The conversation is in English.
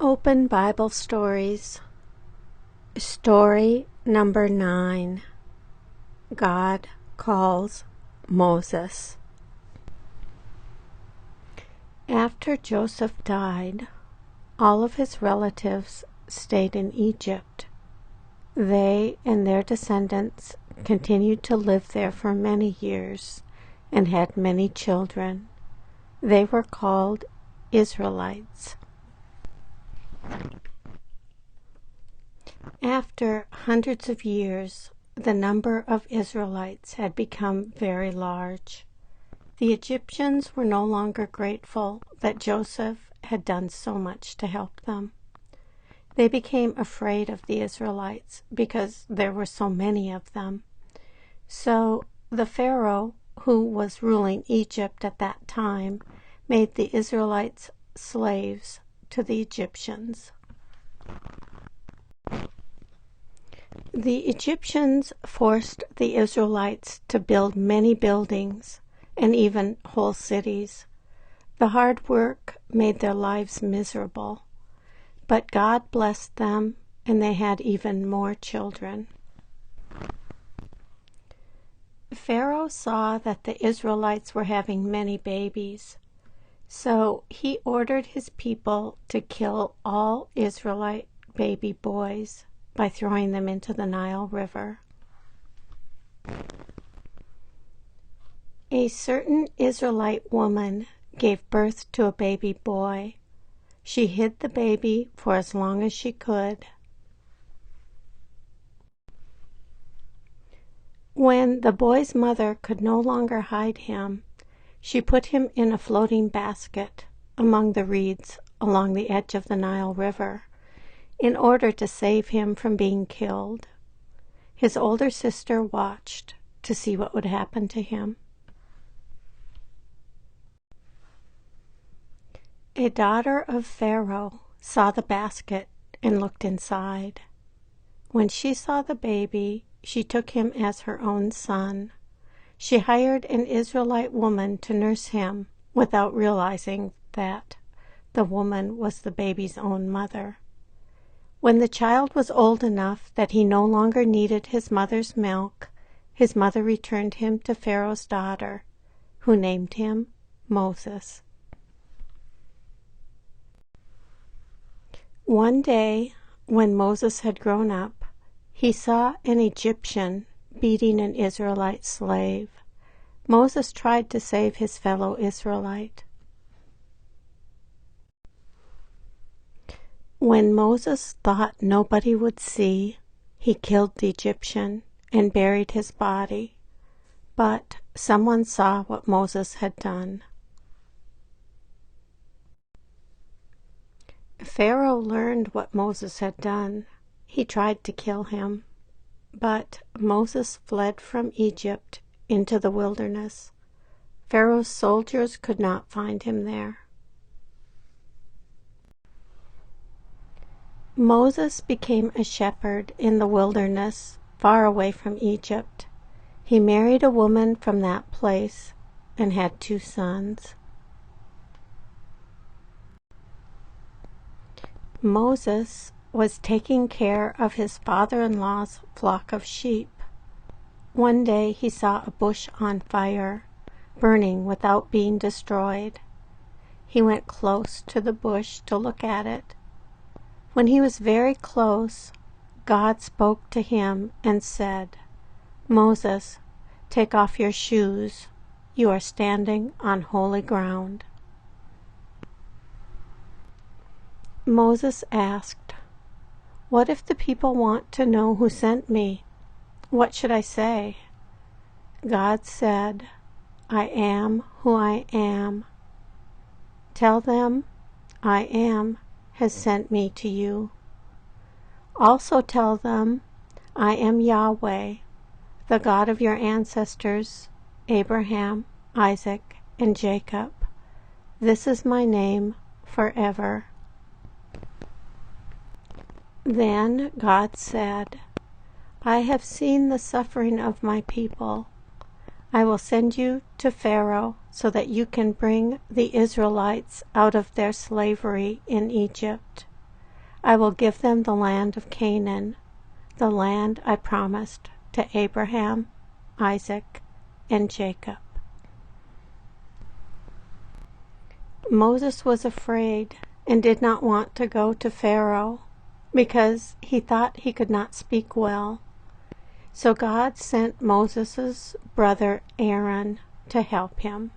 Open Bible Stories. Story number 9. God calls Moses. After Joseph died, all of his relatives stayed in Egypt. They and their descendants continued to live there for many years and had many children. They were called Israelites. After hundreds of years, the number of Israelites had become very large. The Egyptians were no longer grateful that Joseph had done so much to help them. They became afraid of the Israelites because there were so many of them. So the Pharaoh, who was ruling Egypt at that time, made the Israelites slaves to the Egyptians. The Egyptians forced the Israelites to build many buildings and even whole cities. The hard work made their lives miserable, but God blessed them and they had even more children. Pharaoh saw that the Israelites were having many babies, so he ordered his people to kill all Israelite baby boys by throwing them into the Nile River. A certain Israelite woman gave birth to a baby boy. She hid the baby for as long as she could. When the boy's mother could no longer hide him, she put him in a floating basket among the reeds along the edge of the Nile River in order to save him from being killed. His older sister watched to see what would happen to him. A daughter of Pharaoh saw the basket and looked inside. When she saw the baby, she took him as her own son. She hired an Israelite woman to nurse him without realizing that the woman was the baby's own mother. When the child was old enough that he no longer needed his mother's milk, his mother returned him to Pharaoh's daughter, who named him Moses. One day, when Moses had grown up, he saw an Egyptian beating an Israelite slave. Moses tried to save his fellow Israelite. When Moses thought nobody would see, he killed the Egyptian and buried his body. But someone saw what Moses had done. Pharaoh learned what Moses had done. He tried to kill him, but Moses fled from Egypt into the wilderness. Pharaoh's soldiers could not find him there. Moses became a shepherd in the wilderness, far away from Egypt. He married a woman from that place and had 2 sons. Moses was taking care of his father-in-law's flock of sheep. One day he saw a bush on fire, burning without being destroyed. He went close to the bush to look at it. When he was very close, God spoke to him and said, "Moses, take off your shoes. You are standing on holy ground." Moses asked, "What if the people want to know who sent me? What should I say?" God said, "I am who I am. Tell them, I am has sent me to you. Also tell them, I am Yahweh, the God of your ancestors, Abraham, Isaac, and Jacob. This is my name forever." Then God said, "I have seen the suffering of my people. I will send you to Pharaoh so that you can bring the Israelites out of their slavery in Egypt. I will give them the land of Canaan, the land I promised to Abraham, Isaac, and Jacob. Moses was afraid and did not want to go to Pharaoh because he thought he could not speak well. So God sent Moses' brother Aaron to help him.